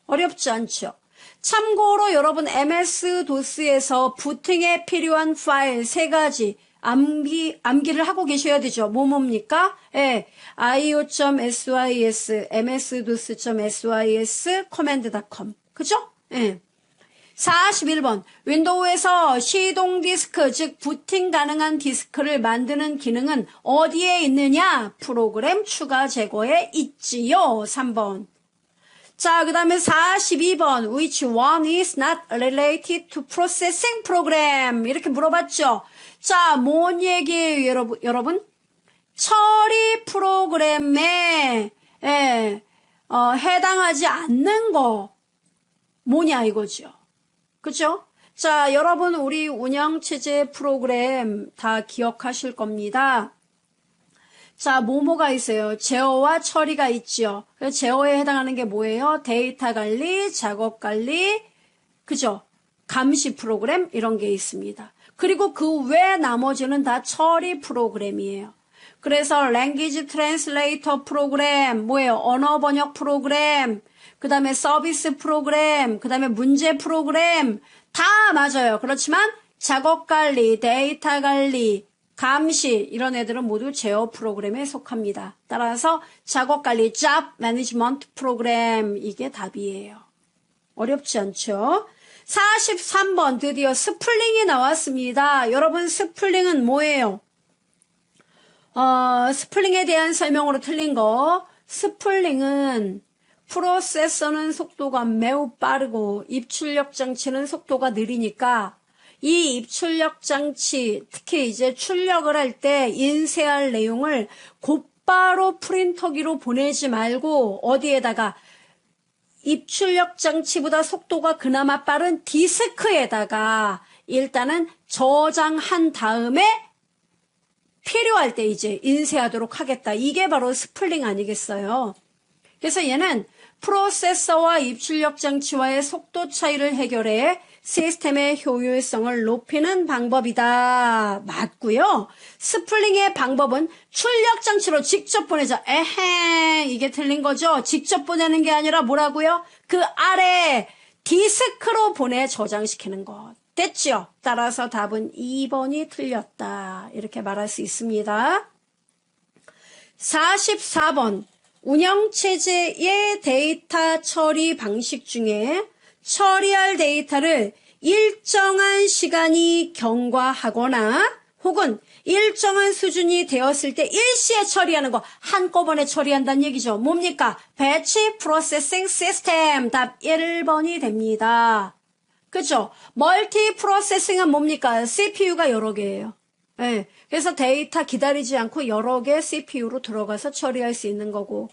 어렵지 않죠? 참고로 여러분 MS-DOS에서 부팅에 필요한 파일 3가지 암기를 하고 계셔야 되죠. 뭐뭡니까? 예, io.sys, ms-dos.sys, command.com. 그죠? 예. 41번. 윈도우에서 시동 디스크, 즉 부팅 가능한 디스크를 만드는 기능은 어디에 있느냐? 프로그램 추가 제거에 있지요. 3번. 자, 그 다음에 42번. Which one is not related to processing program? 이렇게 물어봤죠. 자, 뭔 얘기예요, 여러분? 처리 프로그램에 해당하지 않는 거 뭐냐 이거죠. 그죠? 자, 여러분 우리 운영체제 프로그램 다 기억하실 겁니다. 자, 뭐가 있어요? 제어와 처리가 있죠. 제어에 해당하는 게 뭐예요? 데이터 관리, 작업 관리, 그죠? 감시 프로그램 이런 게 있습니다. 그리고 그 외 나머지는 다 처리 프로그램이에요. 그래서 language translator 프로그램, 뭐예요? 언어 번역 프로그램, 그 다음에 서비스 프로그램, 그 다음에 문제 프로그램 다 맞아요. 그렇지만 작업 관리, 데이터 관리, 감시 이런 애들은 모두 제어 프로그램에 속합니다. 따라서 작업 관리, job management 프로그램 이게 답이에요. 어렵지 않죠? 43번 드디어 스플링이 나왔습니다. 여러분 스플링은 뭐예요? 스플링에 대한 설명으로 틀린 거. 스플링은 프로세서는 속도가 매우 빠르고 입출력 장치는 속도가 느리니까 이 입출력 장치, 특히 이제 출력을 할 때 인쇄할 내용을 곧바로 프린터기로 보내지 말고 어디에다가 입출력 장치보다 속도가 그나마 빠른 디스크에다가 일단은 저장한 다음에 필요할 때 이제 인쇄하도록 하겠다. 이게 바로 스플링 아니겠어요? 그래서 얘는 프로세서와 입출력 장치와의 속도 차이를 해결해 시스템의 효율성을 높이는 방법이다. 맞고요. 스플링의 방법은 출력 장치로 직접 보내자. 에헤, 이게 틀린 거죠. 직접 보내는 게 아니라 뭐라고요? 그 아래 디스크로 보내 저장시키는 것. 됐죠? 따라서 답은 2번이 틀렸다. 이렇게 말할 수 있습니다. 44번. 운영체제의 데이터 처리 방식 중에 처리할 데이터를 일정한 시간이 경과하거나 혹은 일정한 수준이 되었을 때 일시에 처리하는 거 한꺼번에 처리한다는 얘기죠. 뭡니까? 배치 프로세싱 시스템 답 1번이 됩니다. 그죠? 멀티 프로세싱은 뭡니까? CPU가 여러 개예요. 네. 그래서 데이터 기다리지 않고 여러 개 CPU로 들어가서 처리할 수 있는 거고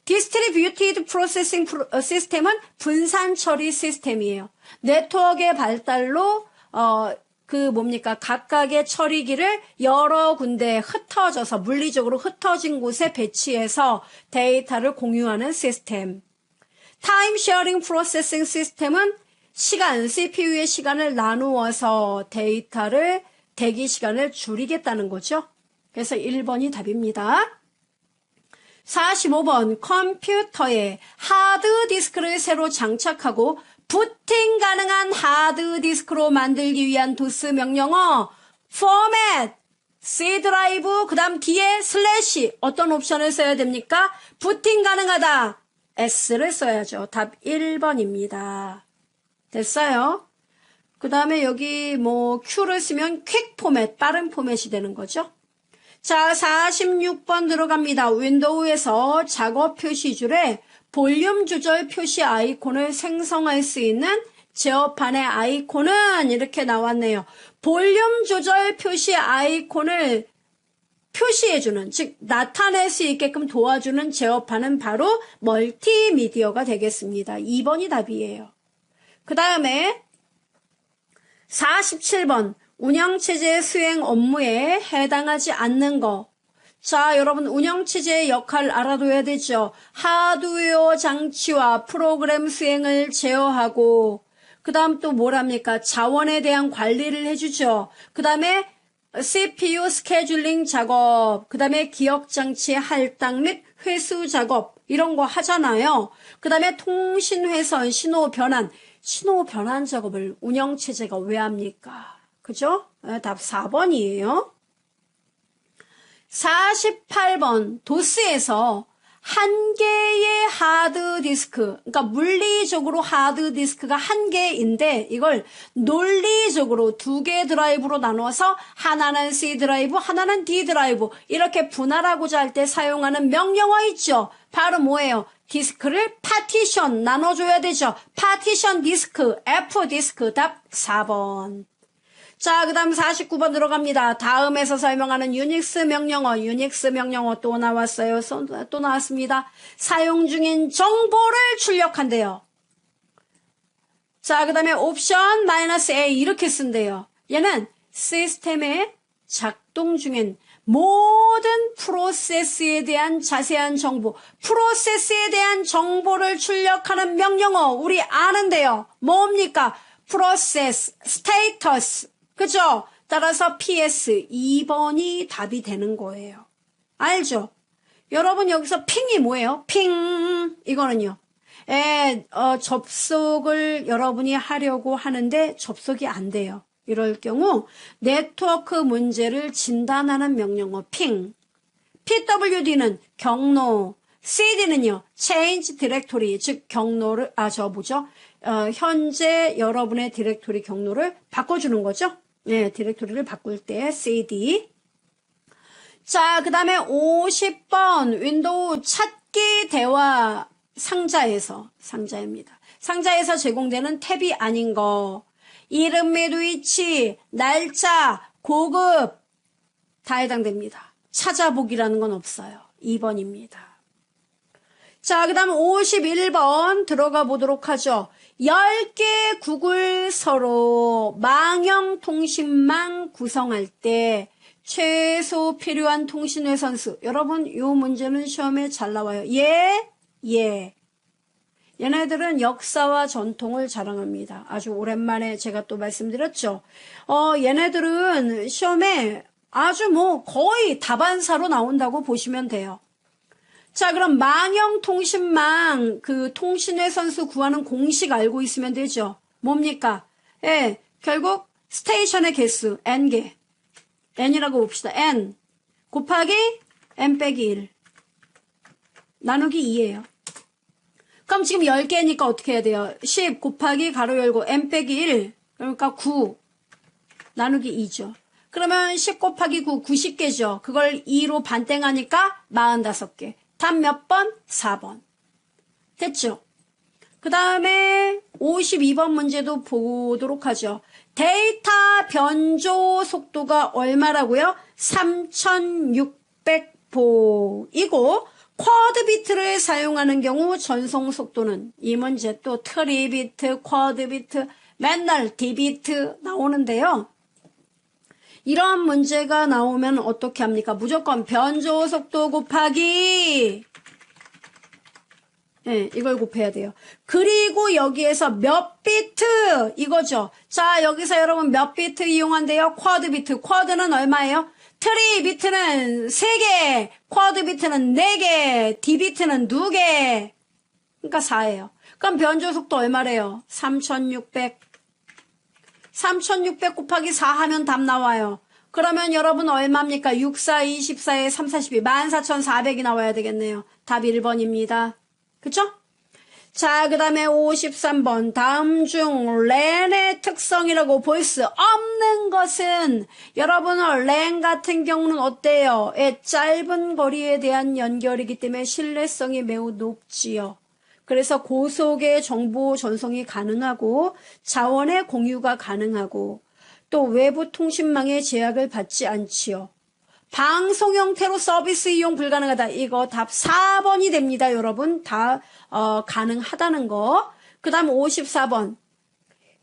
디스트리뷰티드 프로세싱 시스템은 분산 처리 시스템이에요. 네트워크의 발달로 각각의 처리기를 여러 군데에 흩어져서 물리적으로 흩어진 곳에 배치해서 데이터를 공유하는 시스템. 타임 쉐어링 프로세싱 시스템은 CPU의 시간을 나누어서 대기 시간을 줄이겠다는 거죠. 그래서 1번이 답입니다. 45번 컴퓨터에 하드디스크를 새로 장착하고 부팅 가능한 하드디스크로 만들기 위한 도스 명령어 format, C 드라이브, 그 다음 뒤에 슬래시 어떤 옵션을 써야 됩니까? 부팅 가능하다. S를 써야죠. 답 1번입니다. 됐어요? 그 다음에 여기 Q를 쓰면 퀵 포맷, 빠른 포맷이 되는 거죠. 자, 46번 들어갑니다. 윈도우에서 작업 표시줄에 볼륨 조절 표시 아이콘을 생성할 수 있는 제어판의 아이콘은 이렇게 나왔네요. 볼륨 조절 표시 아이콘을 표시해주는, 즉 나타낼 수 있게끔 도와주는 제어판은 바로 멀티미디어가 되겠습니다. 2번이 답이에요. 그 다음에 47번 운영체제 수행 업무에 해당하지 않는 거. 자, 여러분 운영체제의 역할을 알아둬야 되죠. 하드웨어 장치와 프로그램 수행을 제어하고 그 다음 또 뭐랍니까? 자원에 대한 관리를 해주죠. 그 다음에 CPU 스케줄링 작업, 그 다음에 기억장치의 할당 및 회수 작업 이런 거 하잖아요. 그 다음에 통신회선, 신호 변환 작업을 운영체제가 왜 합니까? 그죠? 답 4번이에요. 48번 도스에서 한 개의 하드디스크, 그러니까 물리적으로 하드디스크가 한 개인데 이걸 논리적으로 두 개 드라이브로 나눠서 하나는 C 드라이브, 하나는 D 드라이브 이렇게 분할하고자 할 때 사용하는 명령어 있죠. 바로 뭐예요? 디스크를 파티션 나눠줘야 되죠. 파티션 디스크, F 디스크 답 4번. 자, 그 다음 49번 들어갑니다. 다음에서 설명하는 유닉스 명령어 또 나왔어요. 또 나왔습니다. 사용 중인 정보를 출력한대요. 자, 그 다음에 옵션 -A 이렇게 쓴대요. 얘는 시스템의 작동 중인 모든 프로세스에 대한 자세한 정보, 프로세스에 대한 정보를 출력하는 명령어 우리 아는데요. 뭡니까? 프로세스, 스테이터스. 그죠? 따라서 PS 2번이 답이 되는 거예요. 알죠? 여러분 여기서 핑이 뭐예요? 핑 이거는요. 접속을 여러분이 하려고 하는데 접속이 안 돼요. 이럴 경우 네트워크 문제를 진단하는 명령어 핑. PWD는 경로, CD는요. change directory, 즉 경로를 현재 여러분의 디렉토리 경로를 바꿔주는 거죠. 네, 디렉토리를 바꿀 때 CD. 자, 그 다음에 50번 윈도우 찾기 대화 상자입니다. 상자에서 제공되는 탭이 아닌 거. 이름 및 위치, 날짜, 고급 다 해당됩니다. 찾아보기라는 건 없어요. 2번입니다. 자, 그 다음 51번 들어가 보도록 하죠. 10개 구글 서로 망형통신망 구성할 때 최소 필요한 통신회 선수. 여러분, 이 문제는 시험에 잘 나와요. 예. 얘네들은 역사와 전통을 자랑합니다. 아주 오랜만에 제가 또 말씀드렸죠. 얘네들은 시험에 아주 거의 답안사로 나온다고 보시면 돼요. 자, 그럼 망형통신망 그 통신회 선수 구하는 공식 알고 있으면 되죠. 뭡니까? 결국 스테이션의 개수 n개. n이라고 봅시다. n 곱하기 n 빼기 1 나누기 2예요. 그럼 지금 10개니까 어떻게 해야 돼요? 10 곱하기 가로 열고 n 빼기 1 그러니까 9 나누기 2죠. 그러면 10 곱하기 9 90개죠. 그걸 2로 반땡하니까 45개. 답 몇 번? 4번. 됐죠? 그 다음에 52번 문제도 보도록 하죠. 데이터 변조 속도가 얼마라고요? 3600보이고 쿼드 비트를 사용하는 경우 전송 속도는 이 문제 또 트리비트, 쿼드 비트, 맨날 디비트 나오는데요. 이런 문제가 나오면 어떻게 합니까? 무조건 변조 속도 곱하기 이걸 곱해야 돼요. 그리고 여기에서 몇 비트 이거죠. 자, 여기서 여러분 몇 비트 이용한대요? 쿼드 비트. 쿼드는 얼마예요? 트리 비트는 3개, 쿼드 비트는 4개, 디 비트는 2개. 그러니까 4예요. 그럼 변조 속도 얼마래요? 3600 곱하기 4 하면 답 나와요. 그러면 여러분 얼마입니까? 6, 4, 24에 3, 42, 14,400이 나와야 되겠네요. 답 1번입니다. 그쵸? 자, 그 다음에 53번. 다음 중 랜의 특성이라고 볼 수 없는 것은 여러분 랜 같은 경우는 어때요? 짧은 거리에 대한 연결이기 때문에 신뢰성이 매우 높지요. 그래서 고속의 정보 전송이 가능하고 자원의 공유가 가능하고 또 외부 통신망의 제약을 받지 않지요. 방송 형태로 서비스 이용 불가능하다. 이거 답 4번이 됩니다. 여러분 다 가능하다는 거. 그 다음 54번.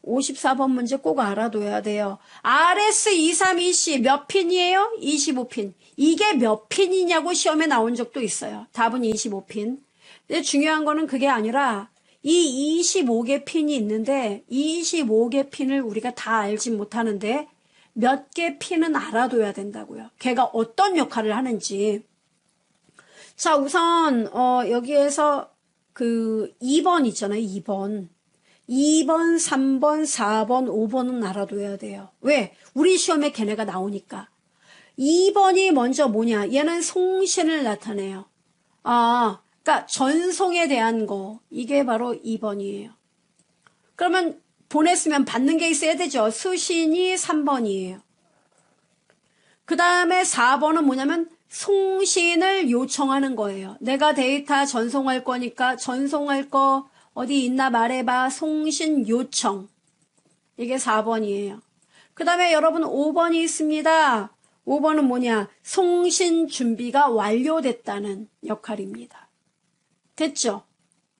54번 문제 꼭 알아둬야 돼요. RS232C 몇 핀이에요? 25핀. 이게 몇 핀이냐고 시험에 나온 적도 있어요. 답은 25핀. 근데 중요한 거는 그게 아니라 이 25개 핀이 있는데 25개 핀을 우리가 다 알지 못하는데 몇 개 핀은 알아둬야 된다고요. 걔가 어떤 역할을 하는지. 자, 우선 여기에서 그 2번 있잖아요. 2번, 3번, 4번, 5번은 알아둬야 돼요. 왜? 우리 시험에 걔네가 나오니까. 2번이 먼저 뭐냐? 얘는 송신을 나타내요. 그러니까 전송에 대한 거. 이게 바로 2번이에요. 그러면 보냈으면 받는 게 있어야 되죠. 수신이 3번이에요. 그 다음에 4번은 뭐냐면 송신을 요청하는 거예요. 내가 데이터 전송할 거니까 전송할 거 어디 있나 말해봐. 송신 요청. 이게 4번이에요. 그 다음에 여러분 5번이 있습니다. 5번은 뭐냐? 송신 준비가 완료됐다는 역할입니다. 됐죠?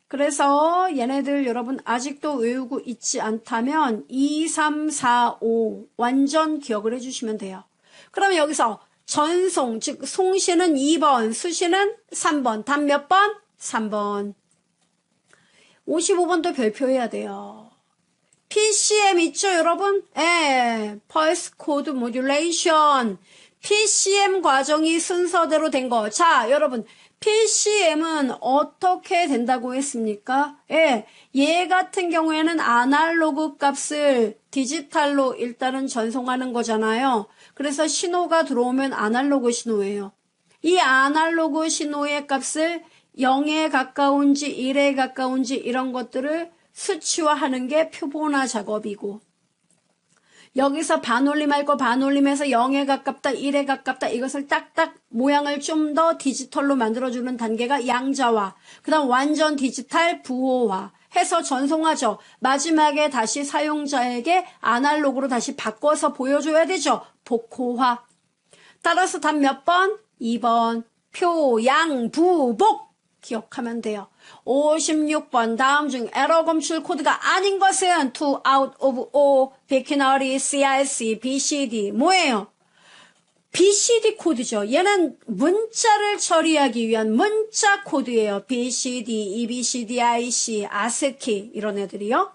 그래서 얘네들 여러분 아직도 외우고 있지 않다면 2, 3, 4, 5 완전 기억을 해주시면 돼요. 그러면 여기서 전송, 즉 송신은 2번, 수신은 3번. 답 몇 번? 3번. 55번도 별표해야 돼요. PCM 있죠, 여러분? Pulse Code Modulation. PCM 과정이 순서대로 된 거. 자, 여러분, PCM은 어떻게 된다고 했습니까? 얘 같은 경우에는 아날로그 값을 디지털로 일단은 전송하는 거잖아요. 그래서 신호가 들어오면 아날로그 신호예요. 이 아날로그 신호의 값을 0에 가까운지 1에 가까운지 이런 것들을 수치화하는 게 표본화 작업이고, 여기서 반올림할 거 반올림해서 0에 가깝다 1에 가깝다 이것을 딱딱 모양을 좀 더 디지털로 만들어주는 단계가 양자화, 그 다음 완전 디지털 부호화 해서 전송하죠. 마지막에 다시 사용자에게 아날로그로 다시 바꿔서 보여줘야 되죠. 복호화. 따라서 답 몇 번? 2번. 표, 양, 부, 복 기억하면 돼요. 56번 다음 중 에러 검출 코드가 아닌 것은 to, out, of, o, 비키너리, CRC, BCD 뭐예요? BCD 코드죠. 얘는 문자를 처리하기 위한 문자 코드예요. BCD, EBCD, IC, ASCII 이런 애들이요.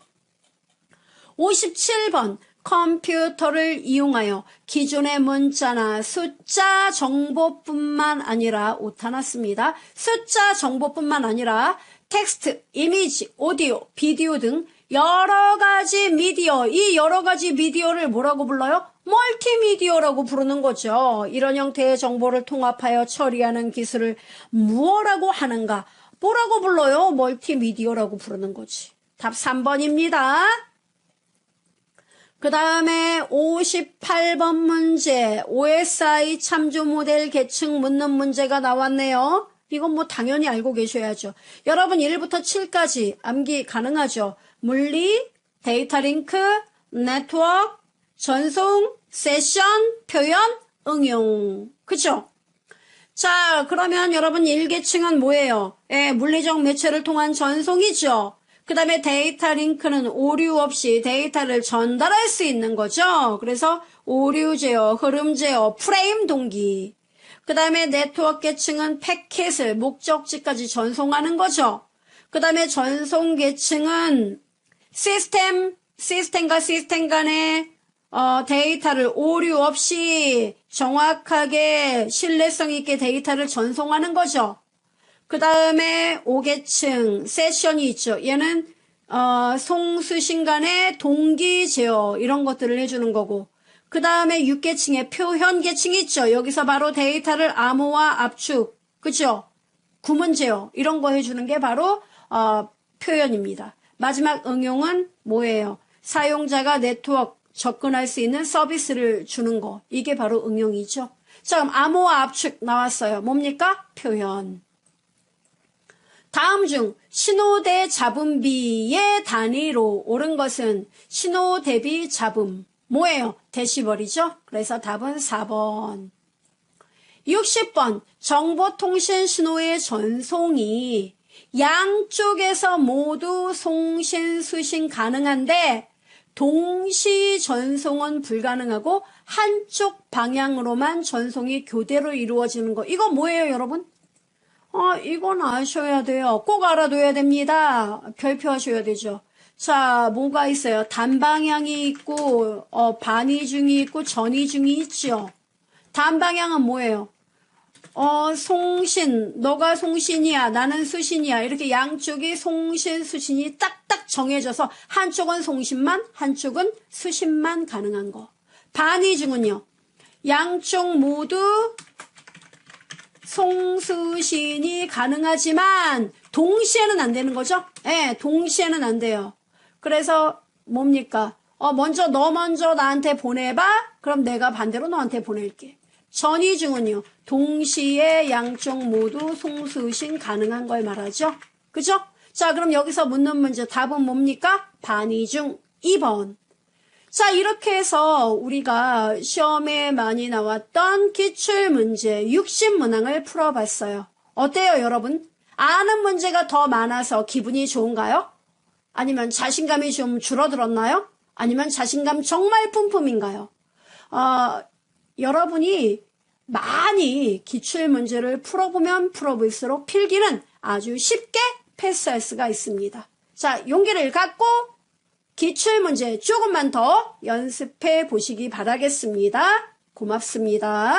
57번 컴퓨터를 이용하여 기존의 문자나 숫자 정보뿐만 아니라 오타 났습니다. 숫자 정보뿐만 아니라 텍스트, 이미지, 오디오, 비디오 등 여러 가지 미디어, 이 여러 가지 미디어를 뭐라고 불러요? 멀티미디어라고 부르는 거죠. 이런 형태의 정보를 통합하여 처리하는 기술을 무엇라고 하는가? 뭐라고 불러요? 멀티미디어라고 부르는 거지. 답 3번입니다. 그 다음에 58번 문제, OSI 참조 모델 계층 묻는 문제가 나왔네요. 이건 뭐 당연히 알고 계셔야죠. 여러분 1부터 7까지 암기 가능하죠. 물리, 데이터 링크, 네트워크, 전송, 세션, 표현, 응용. 그죠? 자, 그러면 여러분 1계층은 뭐예요? 물리적 매체를 통한 전송이죠. 그 다음에 데이터 링크는 오류 없이 데이터를 전달할 수 있는 거죠. 그래서 오류 제어, 흐름 제어, 프레임 동기. 그 다음에 네트워크 계층은 패킷을 목적지까지 전송하는 거죠. 그 다음에 전송 계층은 시스템과 시스템 간의 데이터를 오류 없이 정확하게 신뢰성 있게 데이터를 전송하는 거죠. 그 다음에 5계층 세션이 있죠. 얘는 송수신 간의 동기 제어 이런 것들을 해주는 거고, 그 다음에 6계층에 표현 계층이 있죠. 여기서 바로 데이터를 암호화 압축, 그죠? 구문 제어 이런 거 해주는 게 바로 표현입니다. 마지막 응용은 뭐예요? 사용자가 네트워크 접근할 수 있는 서비스를 주는 거. 이게 바로 응용이죠. 자, 그럼 암호화 압축 나왔어요. 뭡니까? 표현. 다음 중 신호 대 잡음비의 단위로 옳은 것은 신호 대비 잡음. 뭐예요? 데시벌이죠? 그래서 답은 4번. 60번 정보통신 신호의 전송이 양쪽에서 모두 송신, 수신 가능한데 동시 전송은 불가능하고 한쪽 방향으로만 전송이 교대로 이루어지는 거. 이거 뭐예요, 여러분? 이건 아셔야 돼요. 꼭 알아둬야 됩니다. 별표하셔야 되죠. 자, 뭐가 있어요? 단방향이 있고, 반이중이 있고, 전이중이 있죠. 단방향은 뭐예요? 송신, 너가 송신이야, 나는 수신이야. 이렇게 양쪽이 송신, 수신이 딱딱 정해져서 한쪽은 송신만, 한쪽은 수신만 가능한 거. 반이중은요, 양쪽 모두 송수신이 가능하지만 동시에는 안 되는 거죠? 예, 동시에는 안 돼요. 그래서 뭡니까? 너 먼저 나한테 보내봐. 그럼 내가 반대로 너한테 보낼게. 전이중은요, 동시에 양쪽 모두 송수신 가능한 걸 말하죠. 그죠? 자, 그럼 여기서 묻는 문제 답은 뭡니까? 반이중 2번. 자, 이렇게 해서 우리가 시험에 많이 나왔던 기출문제 60문항을 풀어봤어요. 어때요, 여러분? 아는 문제가 더 많아서 기분이 좋은가요? 아니면 자신감이 좀 줄어들었나요? 아니면 자신감 정말 뿜뿜인가요? 여러분이 많이 기출문제를 풀어보면 풀어볼수록 필기는 아주 쉽게 패스할 수가 있습니다. 자, 용기를 갖고 기출문제 조금만 더 연습해 보시기 바라겠습니다. 고맙습니다.